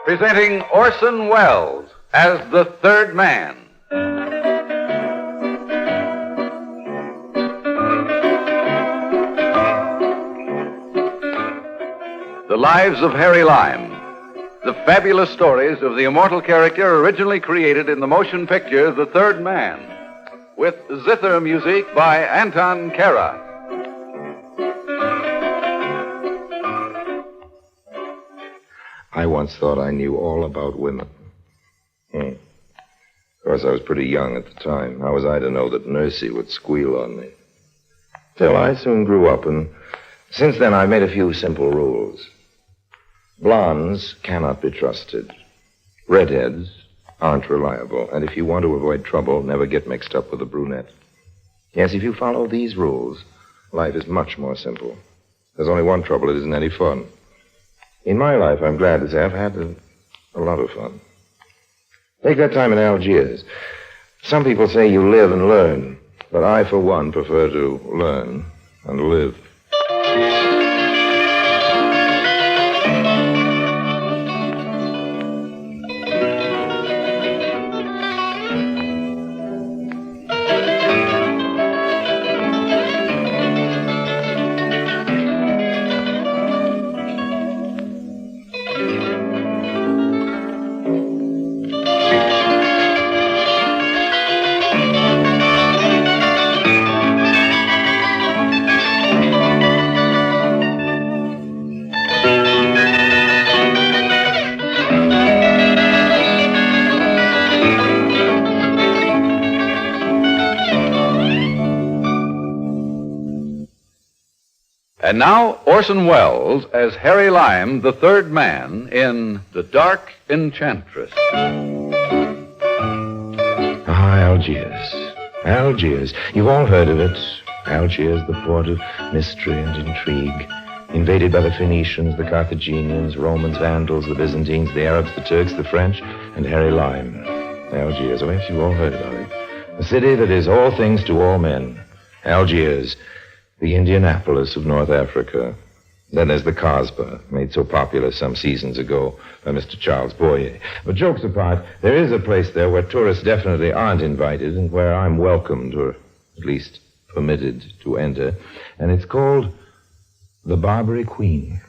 Presenting Orson Welles as the Third Man. The Lives of Harry Lime. The fabulous stories of the immortal character originally created in the motion picture The Third Man, with zither music by Anton Korda. I once thought I knew all about women. Of course, I was pretty young at the time. How was I to know that Nursey would squeal on me? Still, I soon grew up, and since then I've made a few simple rules. Blondes cannot be trusted. Redheads aren't reliable. And if you want to avoid trouble, never get mixed up with a brunette. Yes, if you follow these rules, life is much more simple. There's only one trouble: it isn't any fun. In my life, I'm glad to say I've had a lot of fun. Take that time in Algiers. Some people say you live and learn, but I, for one, prefer to learn and live. And now, Orson Welles as Harry Lime, the Third Man, in The Dark Enchantress. Algiers. Algiers. You've all heard of it. Algiers, the port of mystery and intrigue. Invaded by the Phoenicians, the Carthaginians, Romans, Vandals, the Byzantines, the Arabs, the Turks, the French, and Harry Lime. Algiers. Oh, yes, you've all heard about it. A city that is all things to all men. Algiers. The Indianapolis of North Africa. Then there's the Kasbah, made so popular some seasons ago by Mr. Charles Boyer. But jokes apart, there is a place there where tourists definitely aren't invited and where I'm welcomed, or at least permitted to enter. And it's called the Barbary Queen.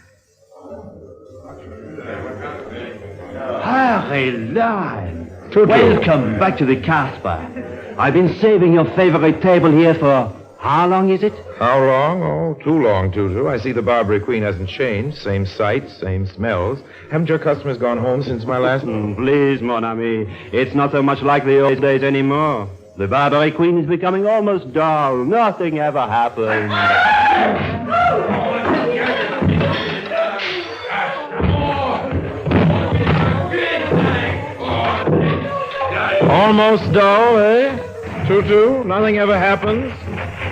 Harry Lime, welcome back to the Kasbah. I've been saving your favorite table here for... How long is it? How long? Oh, too long, Tutu. I see the Barbary Queen hasn't changed. Same sights, same smells. Haven't your customers gone home since my last... Please, mon ami. It's not so much like the old days anymore. The Barbary Queen is becoming almost dull. Nothing ever happens. Almost dull, eh? Tutu, nothing ever happens?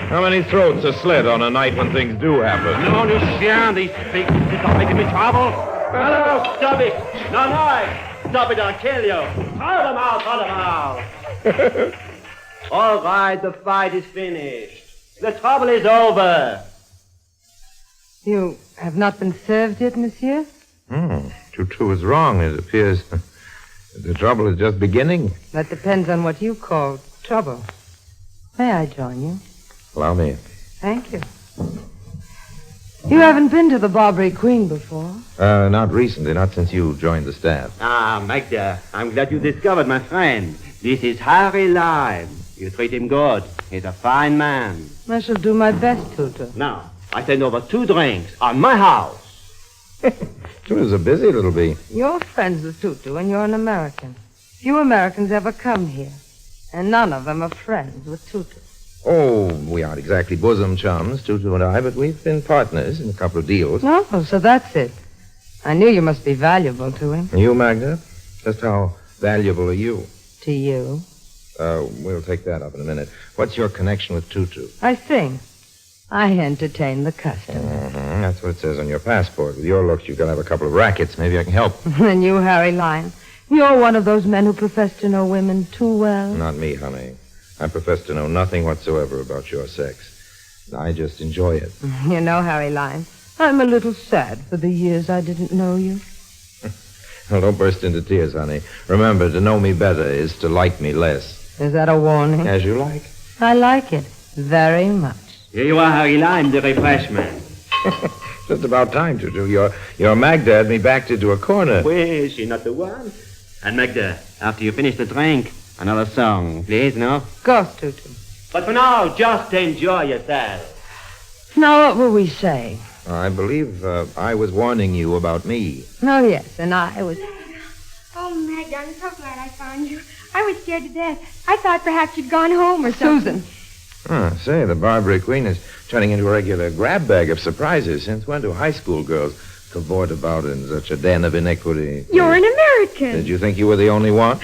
How many throats are slit on a night when things do happen? No, Lucien, these pigs are making me trouble. No, stop it. No. Stop it, I'll kill you. Throw them out. All right, the fight is finished. The trouble is over. You have not been served yet, monsieur? Tutu is wrong. It appears the trouble is just beginning. That depends on what you call trouble. May I join you? Allow me. Thank you. You haven't been to the Barbary Queen before? Not recently, not since you joined the staff. Ah, Magda, I'm glad you discovered my friend. This is Harry Lime. You treat him good. He's a fine man. I shall do my best, Tutu. Now, I send over 2 drinks on my house. Tutu's a busy little bee. You're friends with Tutu, and you're an American. Few Americans ever come here, and none of them are friends with Tutu. Oh, we aren't exactly bosom chums, Tutu and I, but we've been partners in a couple of deals. Oh, so that's it. I knew you must be valuable to him. And you, Magda? Just how valuable are you? To you? We'll take that up in a minute. What's your connection with Tutu? I sing. I entertain the customers. That's what it says on your passport. With your looks, you've got to have a couple of rackets. Maybe I can help. And you, Harry Lime, you're one of those men who profess to know women too well. Not me, honey. I profess to know nothing whatsoever about your sex. I just enjoy it. You know, Harry Lime, I'm a little sad for the years I didn't know you. Well, don't burst into tears, honey. Remember, to know me better is to like me less. Is that a warning? As you like. I like it very much. Here you are, Harry Lime, the refreshment. Just about time to do. Your Magda had me backed into a corner. Well, is she not the one? And Magda, after you finish the drink, another song, please, no? Of course, Tutu. But for now, just enjoy yourself. Now, what were we saying? I believe I was warning you about me. Oh, yes, and I was... Oh, Magda, I'm so glad I found you. I was scared to death. I thought perhaps you'd gone home or something. Susan. Say, the Barbary Queen is turning into a regular grab bag of surprises. Since when do high school girls cavort about in such a den of iniquity? You're an American. Did you think you were the only one?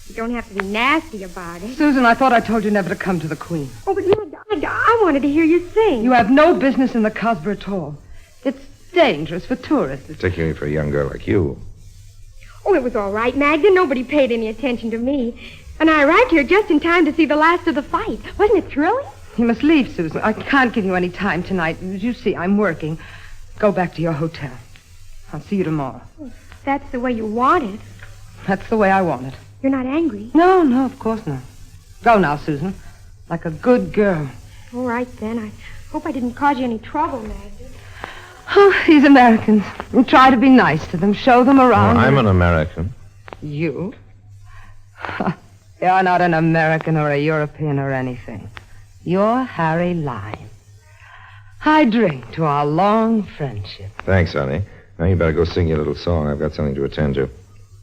You don't have to be nasty about it. Susan, I thought I told you never to come to the Queen. Oh, but Magda, I wanted to hear you sing. You have no business in the Cosber at all. It's dangerous for tourists. Particularly for a young girl like you. Oh, it was all right, Magda. Nobody paid any attention to me. And I arrived here just in time to see the last of the fight. Wasn't it thrilling? You must leave, Susan. I can't give you any time tonight. As you see, I'm working. Go back to your hotel. I'll see you tomorrow. That's the way you want it. That's the way I want it. You're not angry. No, of course not. Go now, Susan. Like a good girl. All right, then. I hope I didn't cause you any trouble, Magda. Oh, these Americans. And try to be nice to them. Show them around. I'm an American. You? You're not an American or a European or anything. You're Harry Lime. I drink to our long friendship. Thanks, honey. Now you better go sing your little song. I've got something to attend to.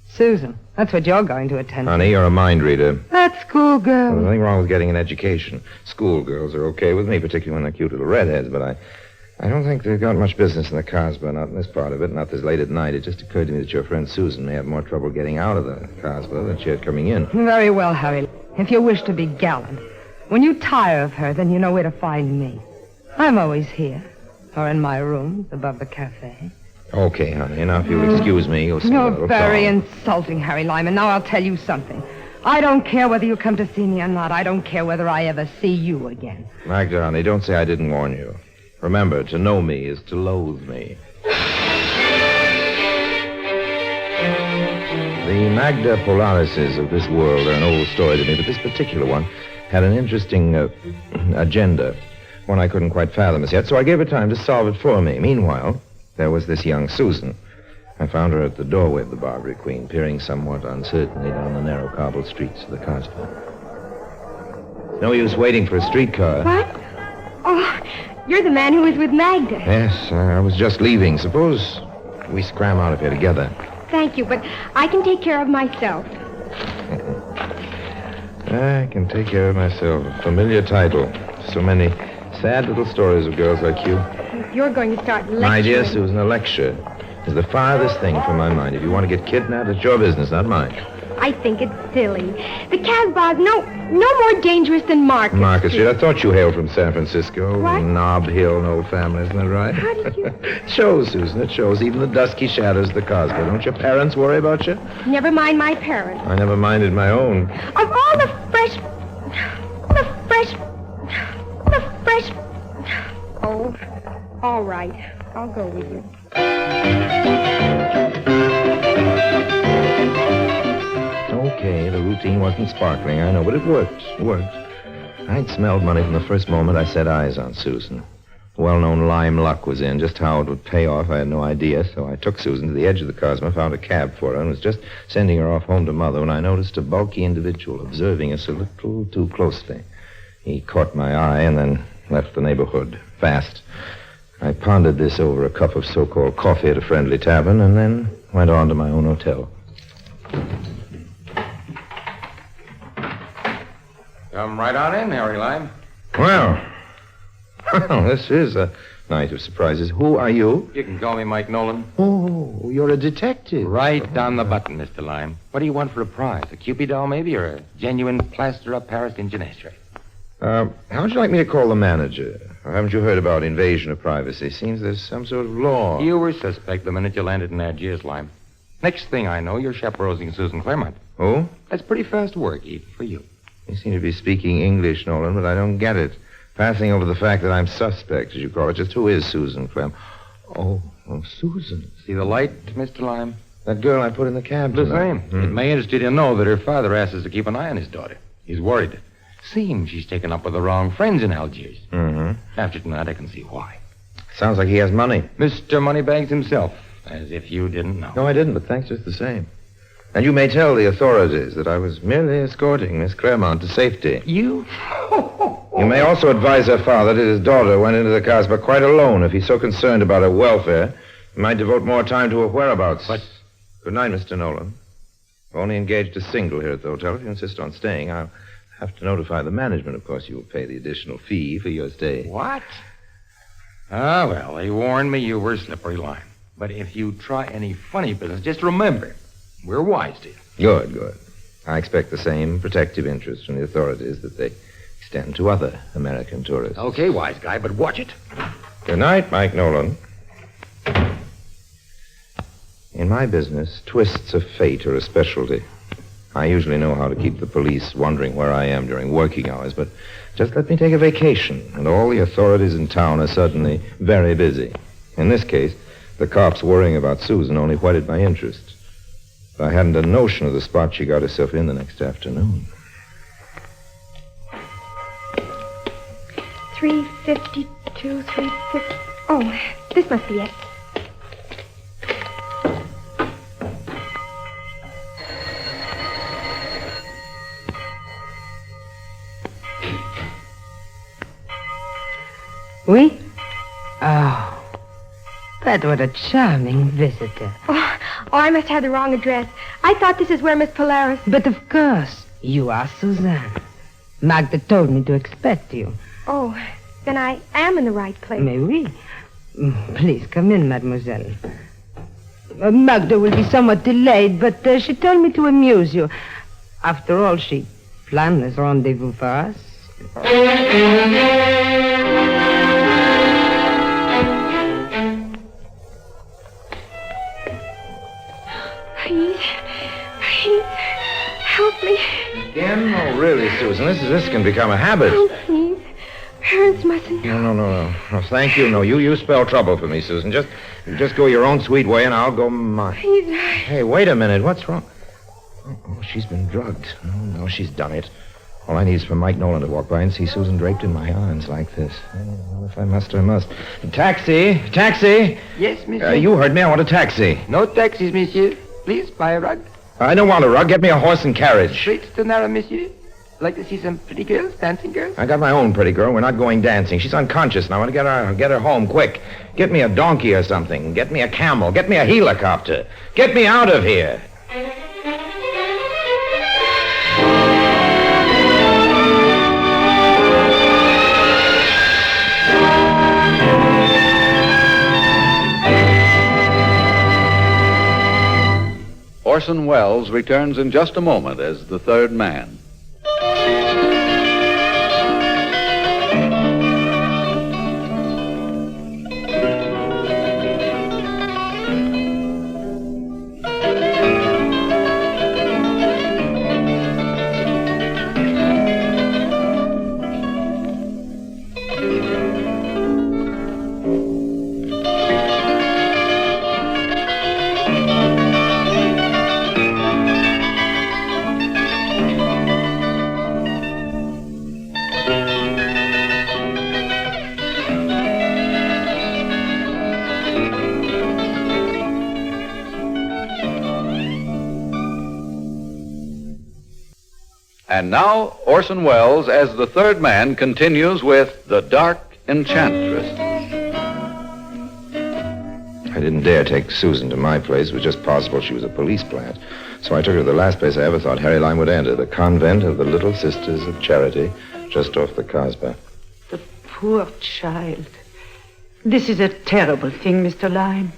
Susan, that's what you're going to attend to. Honey, you're a mind reader. That schoolgirl. There's nothing wrong with getting an education. Schoolgirls are okay with me, particularly when they're cute little redheads, but I don't think they've got much business in the Cosby, not in this part of it, not this late at night. It just occurred to me that your friend Susan may have more trouble getting out of the Cosby than she had coming in. Very well, Harry. If you wish to be gallant, when you tire of her, then you know where to find me. I'm always here, or in my rooms above the cafe. Okay, honey. Now, if you'll excuse me, you'll sing a little You're very song. insulting, Harry Lyman. Now I'll tell you something. I don't care whether you come to see me or not. I don't care whether I ever see you again. Magda, honey, don't say I didn't warn you. Remember, to know me is to loathe me. The Magda Polarises of this world are an old story to me, but this particular one had an interesting agenda, one I couldn't quite fathom as yet, so I gave her time to solve it for me. Meanwhile, there was this young Susan. I found her at the doorway of the Barbary Queen, peering somewhat uncertainly down the narrow cobbled streets of the Cosby. No use waiting for a streetcar. What? Oh, you're the man who was with Magda. Yes, I was just leaving. Suppose we scram out of here together. Thank you, but I can take care of myself. I can take care of myself. A familiar title. So many sad little stories of girls like you. If you're going to start lecturing... My dear Susan, a lecture is the farthest thing from my mind. If you want to get kidnapped, it's your business, not mine. I think it's silly. The Casbah's no more dangerous than Market Market Street. I thought you hailed from San Francisco. What? Nob Hill, an old family, isn't that right? How did you... It shows, Susan, it shows. Even the dusky shadows of the Cosby. Don't your parents worry about you? Never mind my parents. I never minded my own. Of all the fresh... Oh, all right. I'll go with you. Okay, the routine wasn't sparkling, I know, but it worked. I'd smelled money from the first moment I set eyes on Susan. Well-known lime luck was in. Just how it would pay off, I had no idea, so I took Susan to the edge of the Cosmo, found a cab for her, and was just sending her off home to Mother when I noticed a bulky individual observing us a little too closely. He caught my eye and then left the neighborhood fast. I pondered this over a cup of so-called coffee at a friendly tavern and then went on to my own hotel. Come right on in, Harry Lime. Well, this is a night of surprises. Who are you? You can call me Mike Nolan. Oh, you're a detective. Right on the button, Mr. Lime. What do you want for a prize? A Cupid doll, maybe, or a genuine plaster-up Paris in Genestre? How would you like me to call the manager? Haven't you heard about invasion of privacy? Seems there's some sort of law. You were suspect the minute you landed in Algiers, Lime. Next thing I know, you're chaperoning Susan Claremont. Oh? That's pretty fast work, even for you. You seem to be speaking English, Nolan, but I don't get it. Passing over the fact that I'm suspect, as you call it. Just who is Susan Clem? Oh, Susan. See the light, Mr. Lime? That girl I put in the cab The tonight. same. It may interest you to know that her father asks us to keep an eye on his daughter. He's worried. Seems she's taken up with the wrong friends in Algiers. Mm-hmm. After tonight, I can see why. Sounds like he has money. Mr. Moneybags himself. As if you didn't know. No, I didn't, but thanks just the same. And you may tell the authorities that I was merely escorting Miss Claremont to safety. You? You may also advise her father that his daughter went into the Casbah quite alone. If he's so concerned about her welfare, he might devote more time to her whereabouts. But... Good night, Mr. Nolan. I've only engaged a single here at the hotel. If you insist on staying, I'll have to notify the management. Of course, you will pay the additional fee for your stay. What? Ah, well, they warned me you were slippery line. But if you try any funny business, just remember, we're wise to you. Good, good. I expect the same protective interest from the authorities that they extend to other American tourists. Okay, wise guy, but watch it. Good night, Mike Nolan. In my business, twists of fate are a specialty. I usually know how to keep the police wondering where I am during working hours, but just let me take a vacation, and all the authorities in town are suddenly very busy. In this case, the cops worrying about Susan only whetted my interest. I hadn't a notion of the spot she got herself in the next afternoon. 352, 350. Oh, this must be it. Oui? Oh. That was a charming visitor. Oh, I must have the wrong address. I thought this is where Miss Polaris... But of course, you are Suzanne. Magda told me to expect you. Oh, then I am in the right place. Mais oui. Please come in, mademoiselle. Magda will be somewhat delayed, but she told me to amuse you. After all, she planned this rendezvous for us. Please, help me. Again? Oh, really, Susan, this can become a habit. Oh, please. Parents mustn't know. No, thank you. No, you spell trouble for me, Susan. Just go your own sweet way, and I'll go mine. Please, Hey, wait a minute. What's wrong? Oh, she's been drugged. No, she's done it. All I need is for Mike Nolan to walk by and see Susan draped in my arms like this. Well, if I must, I must. Taxi! Yes, monsieur. You heard me. I want a taxi. No taxis, monsieur. Please, buy a rug. I don't want a rug. Get me a horse and carriage. Straight to Nara, monsieur. Like to see some pretty girls, dancing girls? I got my own pretty girl. We're not going dancing. She's unconscious, and I want to get her home quick. Get me a donkey or something. Get me a camel. Get me a helicopter. Get me out of here. Orson Welles returns in just a moment as the third man. And now, Orson Welles, as the third man, continues with The Dark Enchantress. I didn't dare take Susan to my place. It was just possible she was a police plant. So I took her to the last place I ever thought Harry Lime would enter, the convent of the Little Sisters of Charity, just off the Casbah. The poor child. This is a terrible thing, Mr. Lime.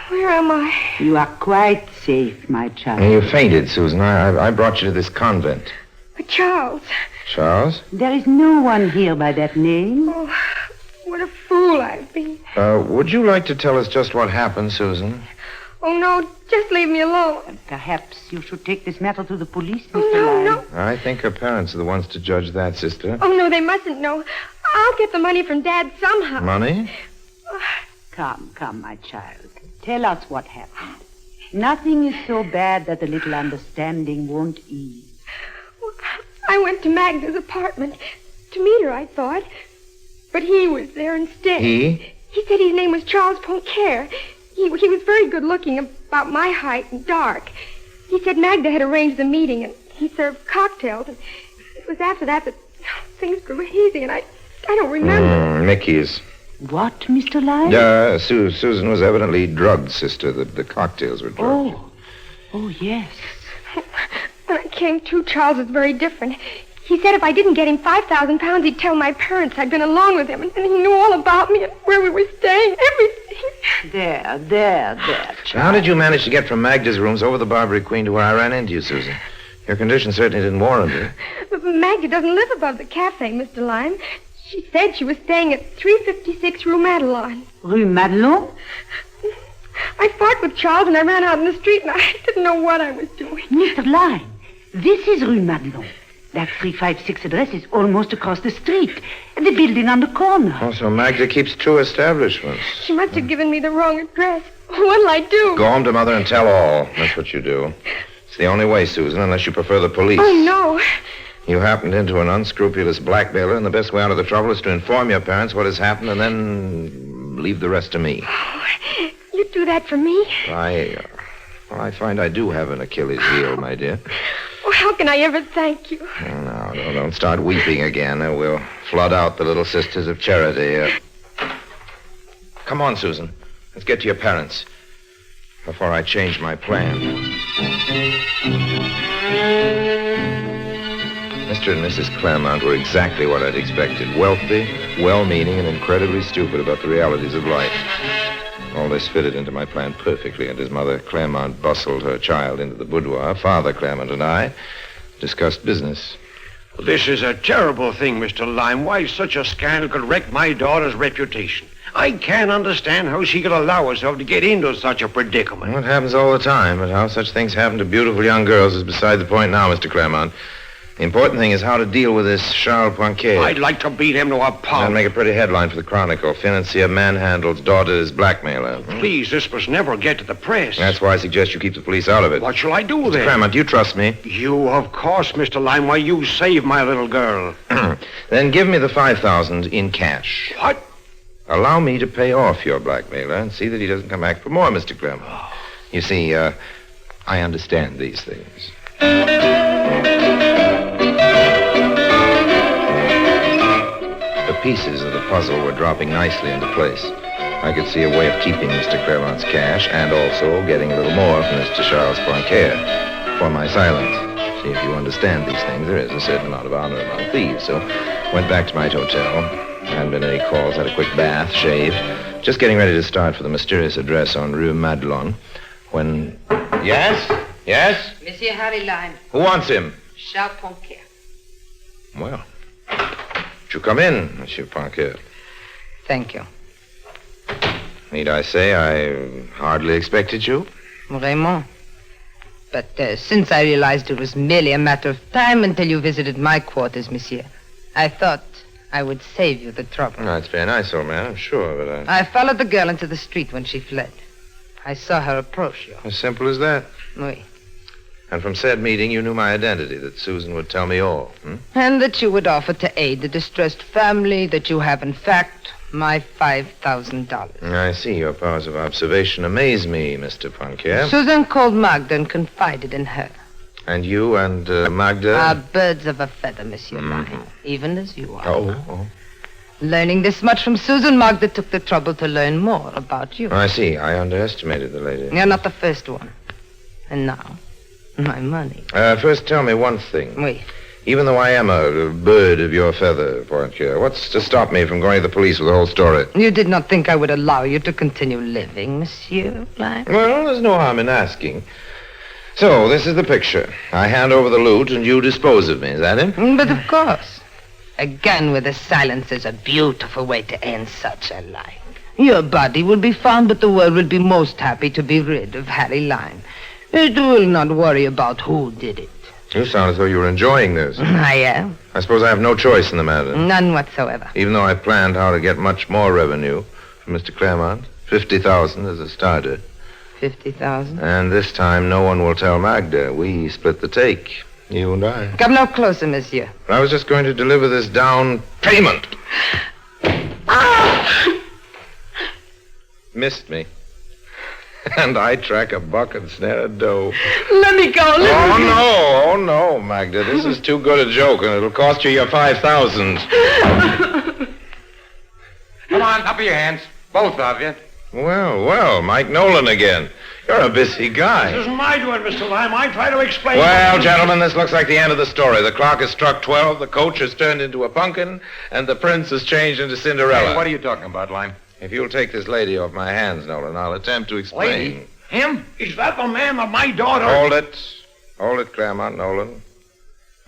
Where am I? You are quite safe, my child. And you fainted, Susan. I brought you to this convent. But Charles. Charles? There is no one here by that name. Oh, what a fool I've been. Would you like to tell us just what happened, Susan? Oh, no, just leave me alone. Perhaps you should take this matter to the police, Mr. Oh, no, Lyon. no. I think her parents are the ones to judge that, sister. Oh, no, they mustn't know. I'll get the money from Dad somehow. Money? Come, my child. Tell us what happened. Nothing is so bad that a little understanding won't ease. I went to Magda's apartment to meet her, I thought. But he was there instead. He? He said his name was Charles Poncaire. He was very good looking, about my height and dark. He said Magda had arranged the meeting and he served cocktails. And it was after that things grew hazy and I don't remember. Mickey's. What, Mr. Lyon? Susan was evidently drugged, sister. The cocktails were drugged. Oh, yes. When I came to, Charles was very different. He said if I didn't get him 5,000 pounds, he'd tell my parents I'd been alone with him. And he knew all about me and where we were staying, everything. There, child. How did you manage to get from Magda's rooms over the Barbary Queen to where I ran into you, Susan? Your condition certainly didn't warrant it. But Magda doesn't live above the cafe, Mr. Lyon. She said she was staying at 356 Rue Madelon. Rue Madelon? I fought with Charles and I ran out in the street and I didn't know what I was doing. Mr. Lyon, this is Rue Madelon. That 356 address is almost across the street. The building on the corner. Oh, so Magda keeps two establishments. She must have given me the wrong address. What'll I do? Go home to Mother and tell all. That's what you do. It's the only way, Susan, unless you prefer the police. Oh, no. You happened into an unscrupulous blackmailer, and the best way out of the trouble is to inform your parents what has happened and then leave the rest to me. Oh, you'd do that for me? I find I do have an Achilles heel, my dear. Oh, how can I ever thank you? No, don't start weeping again. We'll flood out the Little Sisters of Charity. Come on, Susan. Let's get to your parents before I change my plan. Mr. and Mrs. Claremont were exactly what I'd expected. Wealthy, well-meaning, and incredibly stupid about the realities of life. All this fitted into my plan perfectly, and as Mother Claremont bustled her child into the boudoir, Father Claremont and I discussed business. This is a terrible thing, Mr. Lyon. Why such a scandal could wreck my daughter's reputation. I can't understand how she could allow herself to get into such a predicament. Well, it happens all the time, but how such things happen to beautiful young girls is beside the point now, Mr. Claremont. The important thing is how to deal with this Charles Poincaré. I'd like to beat him to a pulp. That'd make a pretty headline for the Chronicle. Financier manhandles daughter as blackmailer. Please, this must never get to the press. That's why I suggest you keep the police out of it. What shall I do then? Claremont, do you trust me? You, of course, Mr. Lyon. Why, you saved my little girl. Then give me the 5,000 in cash. What? Allow me to pay off your blackmailer and see that he doesn't come back for more, Mr. Claremont. You see, I understand these things. The pieces of the puzzle were dropping nicely into place. I could see a way of keeping Mr. Claremont's cash and also getting a little more from Mr. Charles Poincaré for my silence. See, if you understand these things, there is a certain amount of honor among thieves. So went back to my hotel. Hadn't been any calls, had a quick bath, shaved. Just getting ready to start for the mysterious address on Rue Madelon when... Yes? Yes? Monsieur Harry Lyon. Who wants him? Charles Poncaire. Well, won't you come in, Monsieur Poincaré? Thank you. Need I say I hardly expected you? Vraiment. But since I realized it was merely a matter of time until you visited my quarters, monsieur, I thought I would save you the trouble. No, it's very nice, old man, I'm sure, but I followed the girl into the street when she fled. I saw her approach you. As simple as that. Oui. And from said meeting, you knew my identity, that Susan would tell me all. And that you would offer to aid the distressed family, that you have, in fact, my $5,000. I see. Your powers of observation amaze me, Mr. Poincaré. Susan called Magda and confided in her. And you and Magda? Are birds of a feather, Monsieur Lyon, even as you are. Oh. Learning this much from Susan, Magda took the trouble to learn more about you. I see. I underestimated the lady. You're not the first one. And now, my money. First, tell me one thing. Oui. Even though I am a bird of your feather, Poincaré, what's to stop me from going to the police with the whole story? You did not think I would allow you to continue living, Monsieur Lyon? Well, there's no harm in asking. So, this is the picture. I hand over the loot and you dispose of me. Is that it? But of course. A gun with a silencer is a beautiful way to end such a life. Your body will be found, but the world will be most happy to be rid of Harry Lime. It will not worry about who did it. You sound as though you were enjoying this. I am. I suppose I have no choice in the matter. None whatsoever. Even though I planned how to get much more revenue from Mr. Claremont. 50,000 as a starter. 50,000? And this time no one will tell Magda. We split the take. You and I. Come no closer, monsieur. I was just going to deliver this down payment. Missed me. And I track a buck and snare a doe. Let me go. Oh, no, Magda. This is too good a joke, and it'll cost you your 5,000. Come on, up with your hands. Both of you. Well, Mike Nolan again. You're a busy guy. This isn't my doing, Mr. Lime. I try to explain... Well, gentlemen, this looks like the end of the story. The clock has struck 12, the coach has turned into a pumpkin, and the prince has changed into Cinderella. Hey, what are you talking about, Lime? If you'll take this lady off my hands, Nolan, I'll attempt to explain. Lady? Him? Is that the man that my daughter... Hold it, Claremont, Nolan.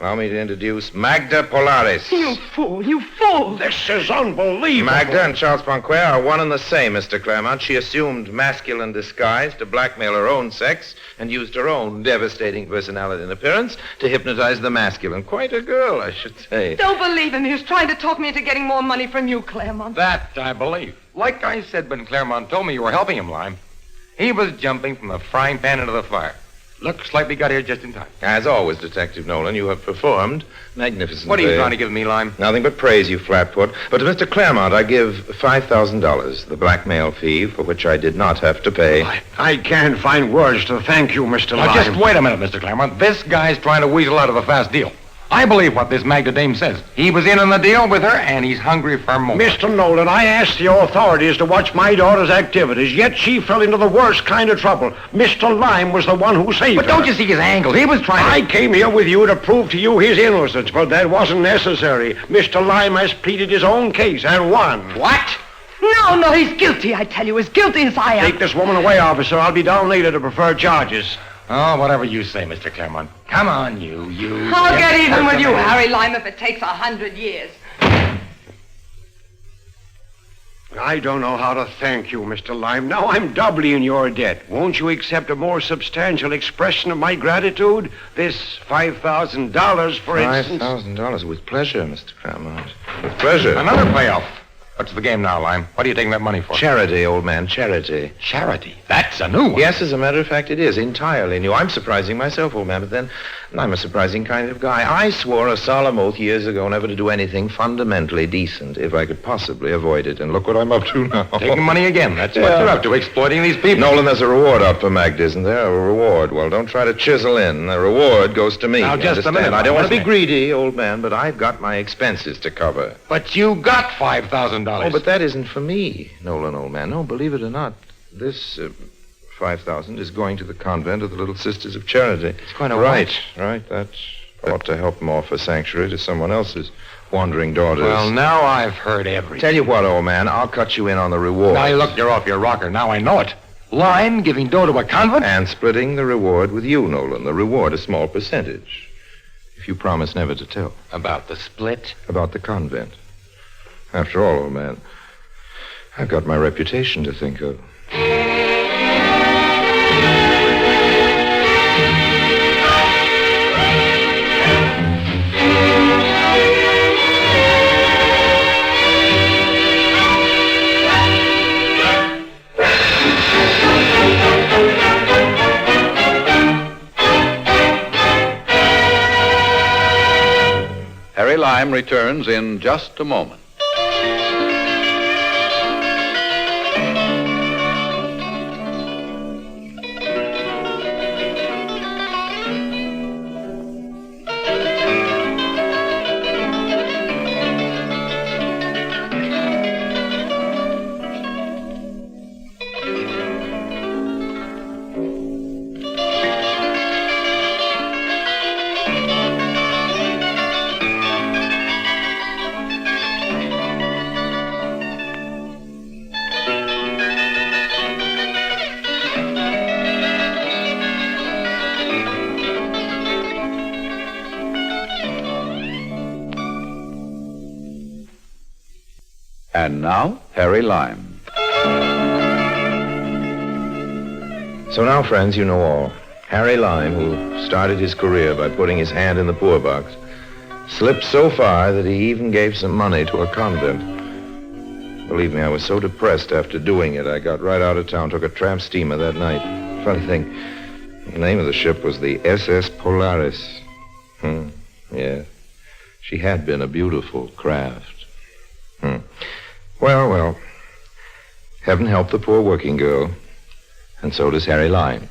Allow me to introduce Magda Polaris. You fool. This is unbelievable. Magda and Charles Ponquer are one and the same, Mr. Claremont. She assumed masculine disguise to blackmail her own sex and used her own devastating personality and appearance to hypnotize the masculine. Quite a girl, I should say. Don't believe him. He was trying to talk me into getting more money from you, Claremont. That I believe. Like I said when Claremont told me you were helping him, Lime, he was jumping from the frying pan into the fire. Looks like we got here just in time. As always, Detective Nolan, you have performed magnificently. What are you trying to give me, Lime? Nothing but praise, you flatfoot. But to Mr. Claremont, I give $5,000, the blackmail fee for which I did not have to pay. I can't find words to thank you, Mr. Lime. Now, just wait a minute, Mr. Claremont. This guy's trying to weasel out of a fast deal. I believe what this Magda dame says. He was in on the deal with her, and he's hungry for more. Mr. Nolan, I asked the authorities to watch my daughter's activities, yet she fell into the worst kind of trouble. Mr. Lime was the one who saved her. But don't you see his angle? He was trying to... I came here with you to prove to you his innocence, but that wasn't necessary. Mr. Lime has pleaded his own case and won. What? No, he's guilty, I tell you. As guilty as I am. Take this woman away, officer. I'll be down later to prefer charges. Oh, whatever you say, Mr. Claremont. Come on, you. I'll get even with you, Harry Lime, if it takes 100 years. I don't know how to thank you, Mr. Lime. Now I'm doubly in your debt. Won't you accept a more substantial expression of my gratitude? This $5,000, for instance. $5,000 with pleasure, Mr. Claremont. With pleasure. Another payoff. What's the game now, Lime? What are you taking that money for? Charity, old man, charity. Charity? That's a new one. Yes, as a matter of fact, it is. Entirely new. I'm surprising myself, old man, but then I'm a surprising kind of guy. I swore a solemn oath years ago never to do anything fundamentally decent if I could possibly avoid it. And look what I'm up to now. Taking money again. That's what you're up to, exploiting these people. Nolan, there's a reward out for Magda, isn't there? A reward. Well, don't try to chisel in. The reward goes to me. Now, just a minute. I don't want to be greedy, old man, but I've got my expenses to cover. But you got $5,000. Oh, but that isn't for me, Nolan, old man. No, believe it or not, this 5,000 is going to the convent of the Little Sisters of Charity. It's going to Right. That ought to help them offer sanctuary to someone else's wandering daughters. Well, now I've heard everything. Tell you what, old man, I'll cut you in on the reward. Now, look, you're off your rocker. Now I know it. Lime giving dough to a convent? And splitting the reward with you, Nolan. The reward, a small percentage. If you promise never to tell. About the split? About the convent. After all, old man, I've got my reputation to think of. Harry Lime returns in just a moment. And now, Harry Lime. So now, friends, you know all. Harry Lime, who started his career by putting his hand in the poor box, slipped so far that he even gave some money to a convent. Believe me, I was so depressed after doing it, I got right out of town, took a tramp steamer that night. Funny thing, the name of the ship was the SS Polaris. Yeah. She had been a beautiful craft. Well. Heaven help the poor working girl. And so does Harry Lime.